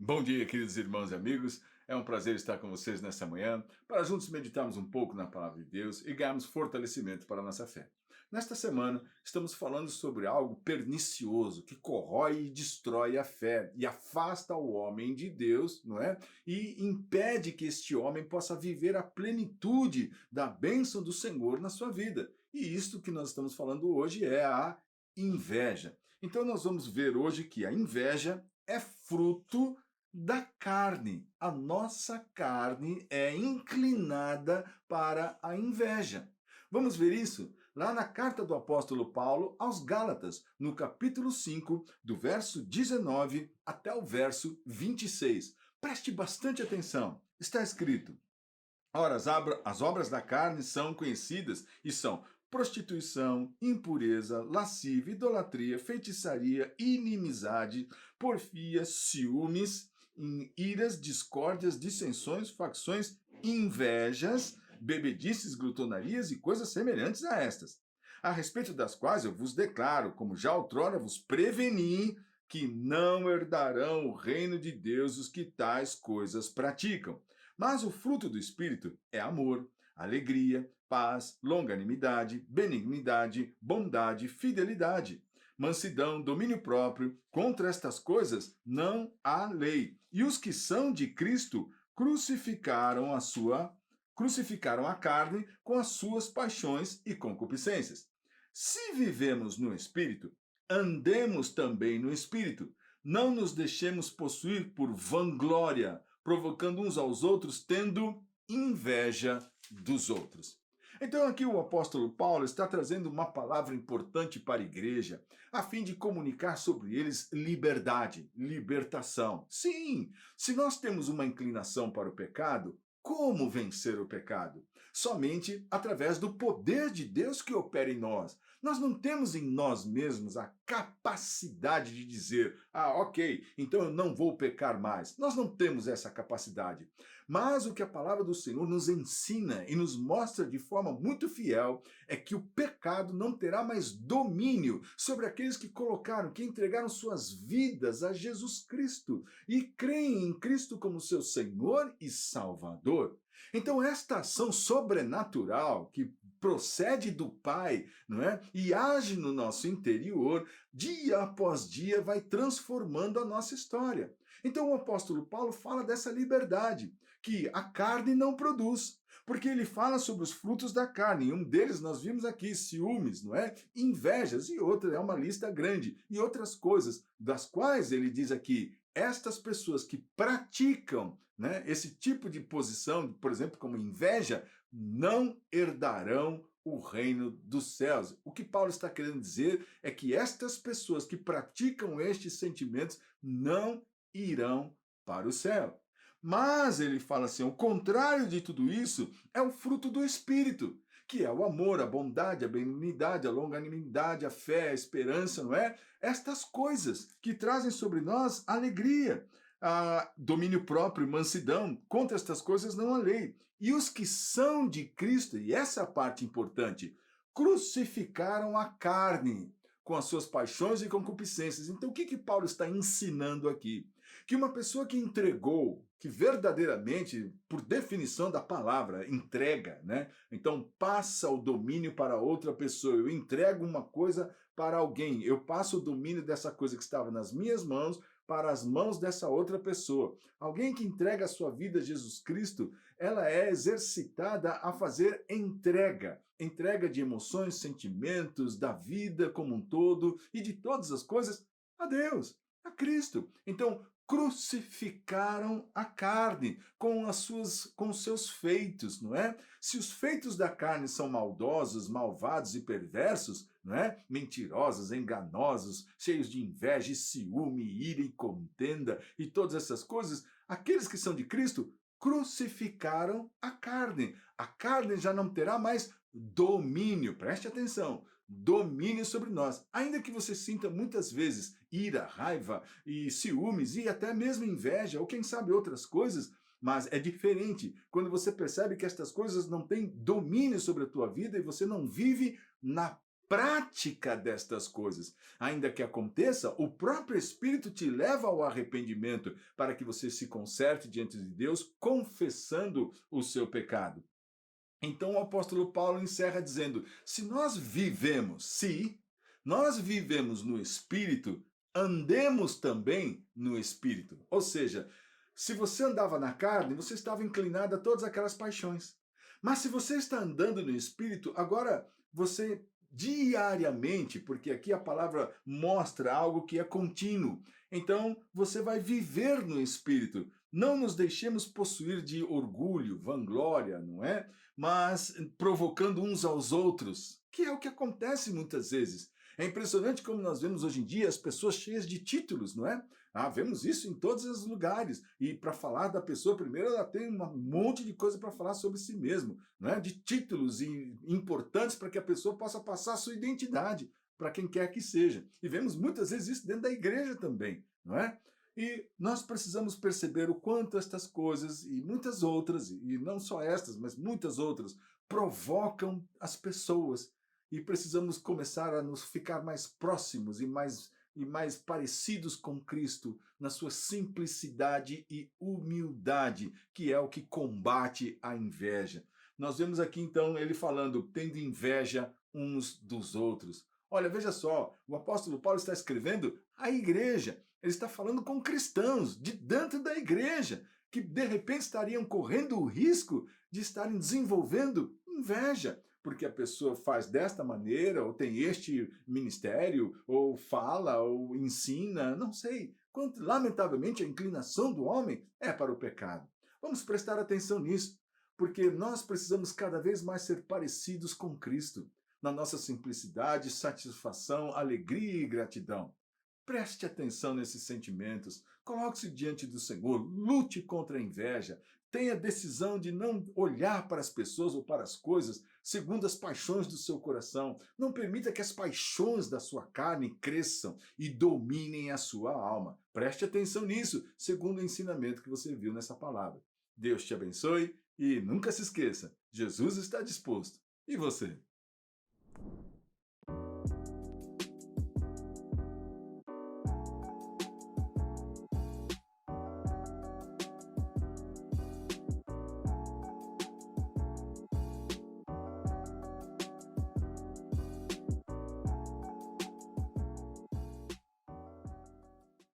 Bom dia, queridos irmãos e amigos. É um prazer estar com vocês nessa manhã para juntos meditarmos um pouco na palavra de Deus e ganharmos fortalecimento para a nossa fé. Nesta semana, estamos falando sobre algo pernicioso que corrói e destrói a fé e afasta o homem de Deus, não é? E impede que este homem possa viver a plenitude da bênção do Senhor na sua vida. E isto que nós estamos falando hoje é a inveja. Então, nós vamos ver hoje que a inveja é fruto da carne. A nossa carne é inclinada para a inveja. Vamos ver isso lá na carta do apóstolo Paulo aos Gálatas, no capítulo 5, do verso 19 até o verso 26. Preste bastante atenção. Está escrito: Ora, as obras da carne são conhecidas e são prostituição, impureza, lascívia, idolatria, feitiçaria, inimizade, porfia, ciúmes, iras, discórdias, dissensões, facções, invejas, bebedices, glutonarias e coisas semelhantes a estas, a respeito das quais eu vos declaro, como já outrora vos preveni, que não herdarão o reino de Deus os que tais coisas praticam. Mas o fruto do Espírito é amor, alegria, paz, longanimidade, benignidade, bondade, fidelidade, mansidão, domínio próprio. Contra estas coisas não há lei. E os que são de Cristo crucificaram a carne com as suas paixões e concupiscências. Se vivemos no Espírito, andemos também no Espírito. Não nos deixemos possuir por vanglória, provocando uns aos outros, tendo inveja dos outros. Então aqui o apóstolo Paulo está trazendo uma palavra importante para a igreja, a fim de comunicar sobre eles liberdade, libertação. Sim, se nós temos uma inclinação para o pecado, como vencer o pecado? Somente através do poder de Deus que opera em nós. Nós não temos em nós mesmos a capacidade de dizer, ok, então eu não vou pecar mais. Nós não temos essa capacidade. Mas o que a palavra do Senhor nos ensina e nos mostra de forma muito fiel é que o pecado não terá mais domínio sobre aqueles que que entregaram suas vidas a Jesus Cristo e creem em Cristo como seu Senhor e Salvador. Então, esta ação sobrenatural que procede do Pai, não é? E age no nosso interior, dia após dia vai transformando a nossa história. Então, o apóstolo Paulo fala dessa liberdade que a carne não produz, porque ele fala sobre os frutos da carne. E um deles nós vimos aqui, ciúmes, não é? Invejas, e outra é uma lista grande, e outras coisas, das quais ele diz aqui, estas pessoas que praticam, né, esse tipo de posição, por exemplo, como inveja, não herdarão o reino dos céus. O que Paulo está querendo dizer é que estas pessoas que praticam estes sentimentos não irão para o céu. Mas ele fala assim, o contrário de tudo isso é o fruto do Espírito, que é o amor, a bondade, a benignidade, a longanimidade, a fé, a esperança, não é? Estas coisas que trazem sobre nós alegria, domínio próprio, mansidão. Contra estas coisas não há lei. E os que são de Cristo, e essa é a parte importante, crucificaram a carne com as suas paixões e concupiscências. Então, o que Paulo está ensinando aqui? Que uma pessoa que entregou, que verdadeiramente, por definição da palavra, entrega, né? Então, passa o domínio para outra pessoa. Eu entrego uma coisa para alguém. Eu passo o domínio dessa coisa que estava nas minhas mãos para as mãos dessa outra pessoa. Alguém que entrega a sua vida a Jesus Cristo, ela é exercitada a fazer entrega. Entrega de emoções, sentimentos, da vida como um todo e de todas as coisas a Deus, a Cristo. Então, crucificaram a carne com os seus feitos, não é? Se os feitos da carne são maldosos, malvados e perversos, não é? Mentirosos, enganosos, cheios de inveja, e ciúme, ira e contenda e todas essas coisas, aqueles que são de Cristo crucificaram a carne. A carne já não terá mais domínio, preste atenção, domínio sobre nós. Ainda que você sinta muitas vezes ira, raiva e ciúmes e até mesmo inveja, ou quem sabe outras coisas, mas é diferente quando você percebe que estas coisas não têm domínio sobre a tua vida e você não vive na prática destas coisas. Ainda que aconteça, o próprio Espírito te leva ao arrependimento para que você se conserte diante de Deus, confessando o seu pecado. Então o apóstolo Paulo encerra dizendo: se nós vivemos no Espírito, andemos também no Espírito. Ou seja, se você andava na carne, você estava inclinado a todas aquelas paixões. Mas se você está andando no Espírito, agora você diariamente, porque aqui a palavra mostra algo que é contínuo. Então você vai viver no Espírito. Não nos deixemos possuir de orgulho, vanglória, não é? Mas provocando uns aos outros, que é o que acontece muitas vezes. É impressionante como nós vemos hoje em dia as pessoas cheias de títulos, não é? Vemos isso em todos os lugares. E para falar da pessoa, primeiro ela tem um monte de coisa para falar sobre si mesmo, não é? De títulos importantes para que a pessoa possa passar a sua identidade para quem quer que seja. E vemos muitas vezes isso dentro da igreja também, não é? E nós precisamos perceber o quanto estas coisas e muitas outras, e não só estas, mas muitas outras, provocam as pessoas. E precisamos começar a nos ficar mais próximos e mais parecidos com Cristo na sua simplicidade e humildade, que é o que combate a inveja. Nós vemos aqui então ele falando, tendo inveja uns dos outros. Olha, veja só, o apóstolo Paulo está escrevendo à igreja. Ele está falando com cristãos de dentro da igreja, que de repente estariam correndo o risco de estarem desenvolvendo inveja, porque a pessoa faz desta maneira, ou tem este ministério, ou fala, ou ensina, não sei. Lamentavelmente, a inclinação do homem é para o pecado. Vamos prestar atenção nisso, porque nós precisamos cada vez mais ser parecidos com Cristo, na nossa simplicidade, satisfação, alegria e gratidão. Preste atenção nesses sentimentos, coloque-se diante do Senhor, lute contra a inveja, tenha a decisão de não olhar para as pessoas ou para as coisas segundo as paixões do seu coração. Não permita que as paixões da sua carne cresçam e dominem a sua alma. Preste atenção nisso, segundo o ensinamento que você viu nessa palavra. Deus te abençoe e nunca se esqueça, Jesus está disposto. E você?